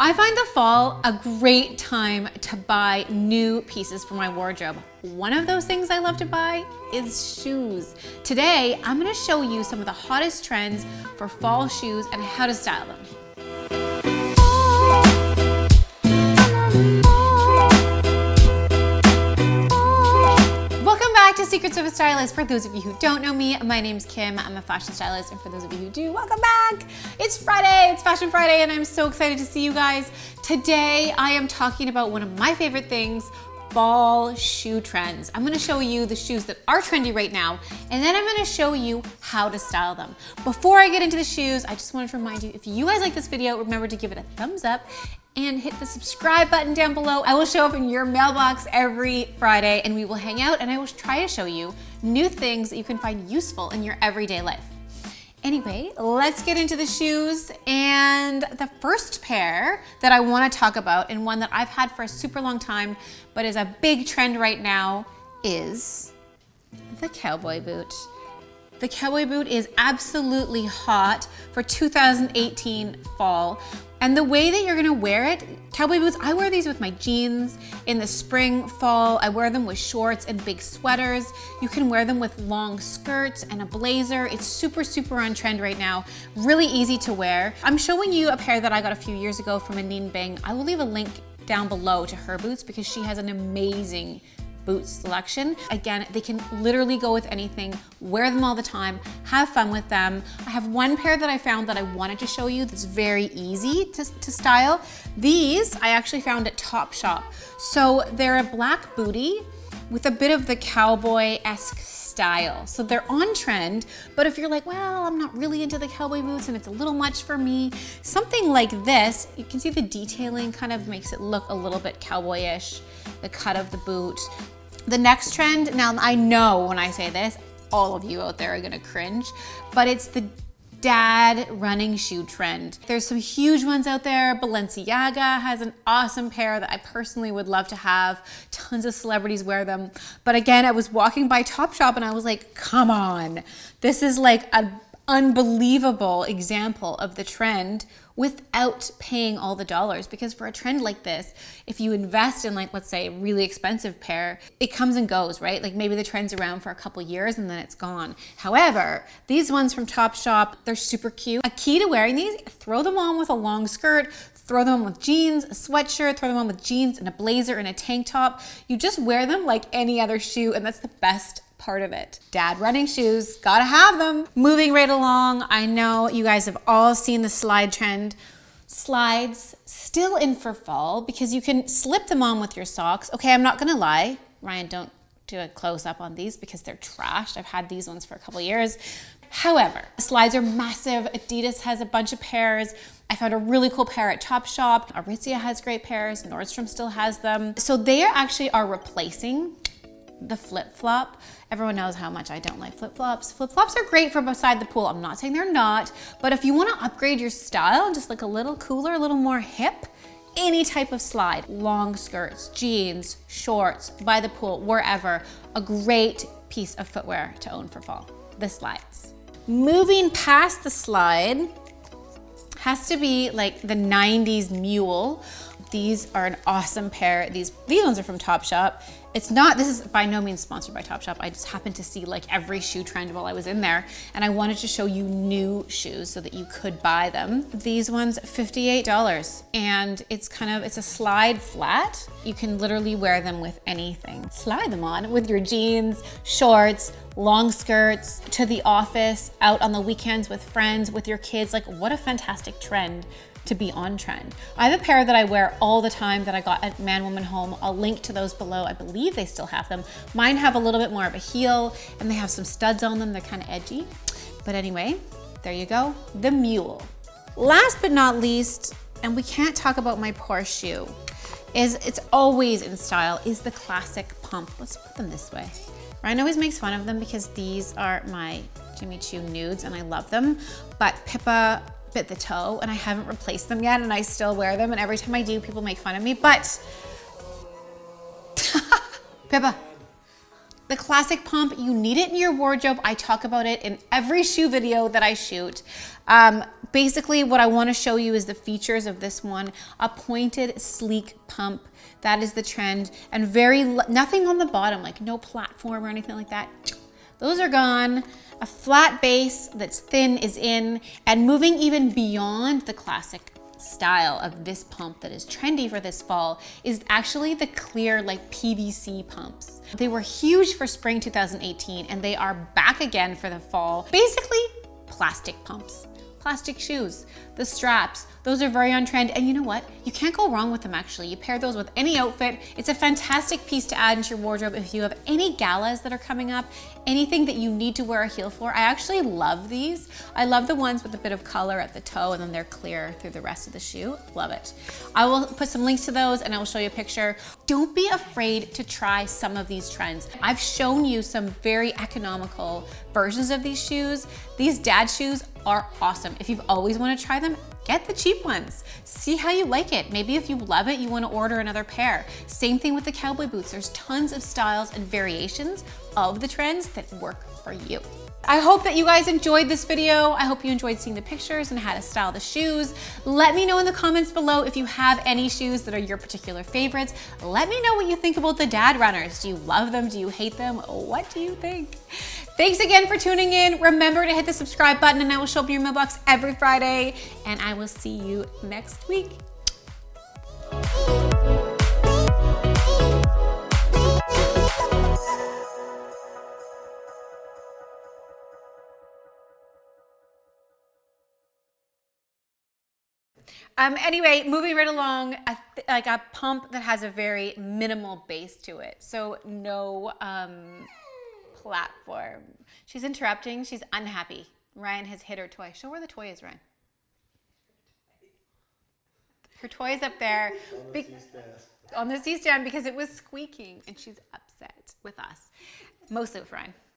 I find the fall a great time to buy new pieces for my wardrobe. One of those things I love to buy is shoes. Today, I'm gonna show you some of the hottest trends for fall shoes and how to style them. Welcome back to Secrets of a Stylist. For those of you who don't know me, my name's Kim. I'm a fashion stylist, and for those of you who do, welcome back. It's Friday, it's Fashion Friday, and I'm so excited to see you guys. Today, I am talking about one of my favorite things, fall shoe trends. I'm gonna show you the shoes that are trendy right now, and then I'm gonna show you how to style them. Before I get into the shoes, I just wanted to remind you, if you guys like this video, remember to give it a thumbs up and hit the subscribe button down below. I will show up in your mailbox every Friday and we will hang out, and I will try to show you new things that you can find useful in your everyday life. Anyway, let's get into the shoes. And the first pair that I want to talk about, and one that I've had for a super long time, but is a big trend right now, is the cowboy boot. The cowboy boot is absolutely hot for 2018 fall. And the way that you're gonna wear it, cowboy boots, I wear these with my jeans in the spring, fall. I wear them with shorts and big sweaters. You can wear them with long skirts and a blazer. It's super, super on trend right now. Really easy to wear. I'm showing you a pair that I got a few years ago from Anine Bing. I will leave a link down below to her boots because she has an amazing boots selection. Again, they can literally go with anything, wear them all the time, have fun with them. I have one pair that I found that I wanted to show you that's very easy to style. These I actually found at Topshop. So they're a black bootie with a bit of the cowboy-esque style. So they're on trend, but if you're like, well, I'm not really into the cowboy boots and it's a little much for me, something like this, you can see the detailing kind of makes it look a little bit cowboyish, the cut of the boot. The next trend, now I know when I say this, all of you out there are gonna cringe, but it's the dad running shoe trend. There's some huge ones out there. Balenciaga has an awesome pair that I personally would love to have. Tons of celebrities wear them. But again, I was walking by Topshop and I was like, come on. This is like an unbelievable example of the trend without paying all the dollars, because for a trend like this, if you invest in, like, let's say a really expensive pair, it comes and goes, right? Like maybe the trend's around for a couple years and then it's gone. However, these ones from Topshop, they're super cute. A key to wearing these, throw them on with a long skirt, throw them on with jeans, a sweatshirt, throw them on with jeans and a blazer and a tank top. You just wear them like any other shoe, and that's the best part of it. Dad running shoes, gotta have them. Moving right along, I know you guys have all seen the slide trend. Slides, still in for fall because you can slip them on with your socks. Okay, I'm not gonna lie, Ryan, don't do a close up on these because they're trashed. I've had these ones for a couple years. However, slides are massive. Adidas has a bunch of pairs. I found a really cool pair at Topshop. Aritzia has great pairs. Nordstrom still has them. So they actually are replacing the flip-flop. Everyone knows how much I don't like flip-flops. Flip-flops are great for beside the pool. I'm not saying they're not, but if you want to upgrade your style, just like a little cooler, a little more hip, any type of slide, long skirts, jeans, shorts, by the pool, wherever, a great piece of footwear to own for fall. The slides. Moving past the slide has to be like the 90s mule. These are an awesome pair. These ones are from Topshop. This is by no means sponsored by Topshop. I just happened to see like every shoe trend while I was in there, and I wanted to show you new shoes so that you could buy them. These ones, $58, and it's a slide flat. You can literally wear them with anything. Slide them on with your jeans, shorts, long skirts, to the office, out on the weekends with friends, with your kids. Like, what a fantastic trend to be on trend. I have a pair that I wear all the time that I got at Man Woman Home. I'll link to those below. I believe they still have them. Mine have a little bit more of a heel and they have some studs on them. They're kind of edgy. But anyway, there you go. The mule. Last but not least, and we can't talk about my poor shoe, it's always in style, is the classic pump. Let's put them this way. Ryan always makes fun of them because these are my Jimmy Choo nudes and I love them, but Pippa bit the toe and I haven't replaced them yet and I still wear them, and every time I do, people make fun of me, but Pippa, The classic pump, you need it in your wardrobe. I talk about it in every shoe video that I shoot. Basically, what I want to show you is the features of this one. A pointed, sleek pump. That is the trend. And nothing on the bottom, like no platform or anything like that. Those are gone. A flat base that's thin is in. And moving even beyond the classic style of this pump that is trendy for this fall is actually the clear, like PVC pumps. They were huge for spring 2018 and they are back again for the fall. Basically, plastic pumps. Plastic shoes, the straps, those are very on trend. And you know what? You can't go wrong with them actually. You pair those with any outfit. It's a fantastic piece to add into your wardrobe if you have any galas that are coming up, anything that you need to wear a heel for. I actually love these. I love the ones with a bit of color at the toe and then they're clear through the rest of the shoe. Love it. I will put some links to those and I will show you a picture. Don't be afraid to try some of these trends. I've shown you some very economical versions of these shoes. These dad shoes are awesome. If you've always wanted to try them, get the cheap ones. See how you like it. Maybe if you love it, you want to order another pair. Same thing with the cowboy boots. There's tons of styles and variations of the trends that work for you. I hope that you guys enjoyed this video. I hope you enjoyed seeing the pictures and how to style the shoes. Let me know in the comments below if you have any shoes that are your particular favorites. Let me know what you think about the dad runners. Do you love them? Do you hate them? What do you think? Thanks again for tuning in. Remember to hit the subscribe button and I will show up in your mailbox every Friday. And I will see you next week. Anyway, moving right along, like a pump that has a very minimal base to it. So no platform. She's interrupting. She's unhappy. Ryan has hit her toy. Show where the toy is, Ryan. Her toy is up there on the C-stand because it was squeaking and she's upset with us. Mostly with Ryan.